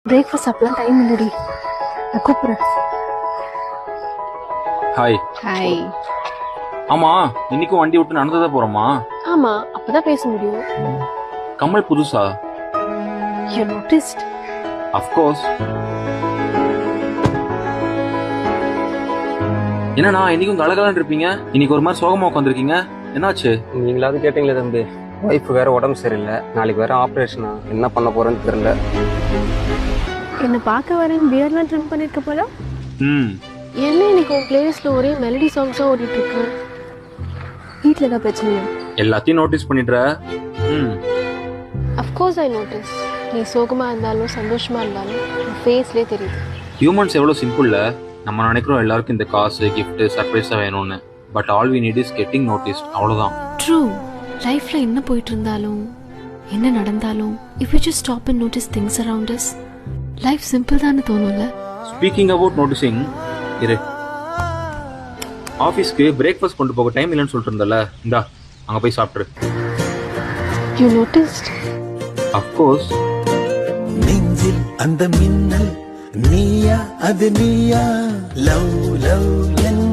Breakfast சாப்பிடலாம் time இல்லடி. நான் கூப்பிடுறேன். ஹாய். ஹாய். ஆமா, இன்னைக்கும் வண்டி விட்டு நடந்ததா போறோமா? ஆமா, அப்பதான் பேச முடியும். கமல் புதுசா? You noticed? Of course. என்னண்ணா இன்னைக்கும் கலகலன்னு இருப்பீங்க, இன்னைக்கு ஒரு மாதிரி சோகமா உட்காந்துருக்கீங்க, என்னாச்சு? நீங்களாவது கேட்டீங்களே தம்பி, ஒய்ஃப் வேற உடம்பு சரியில்லை, நாளைக்கு வேற ஆப்ரேஷனா, என்ன பண்ண போறேன்னு தெரியல. என்ன பார்க்க வரேன் பியர்லாம் ட்ரிம் பண்ணிருக்க போல. என்ன இன்னைக்கு உன் பிளேலிஸ்ட்ல ஒரே மெலடி சாங்ஸா ஓடிட்டு இருக்கு? வீட்ல ஏதாவது பிரச்சனையா? எல்லாத்தையும் நோட்டீஸ் பண்ணிடுற. Of course I notice. நீ சோகமா இருந்தாலும் சந்தோஷமா இருந்தாலும் உன் ஃபேஸ்லயே தெரியுது. ஹியூமன்ஸ் எவ்வளவு சிம்பிள்ல. நம்ம நினைக்கிறோம் எல்லாருக்கும் இந்த காசு கிஃப்ட் சர்ப்ரைஸா வேணும்னு, but all we need is getting noticed, அவ்வளவுதான். ட்ரூ. லைஃப்ல என்ன போயிட்டு இருந்தாலும் என்ன நடந்தாலும் if we just stop and notice things around us, life simple தானே தோணும்ல. ஸ்பீக்கிங் அபவுட் நோட்டிசிங், இரு, ஆஃபீஸ்க்கு பிரேக்ஃபாஸ்ட் கொண்டு போக டைம் இல்லைன்னு சொல்லிட்டு இருந்தல, இந்தா அங்க போய் சாப்பிட்ரு. You noticed? Of course. நெஞ்சில் அந்த மின்னல் நீயா, அது நீயா, லவ் லவ் என்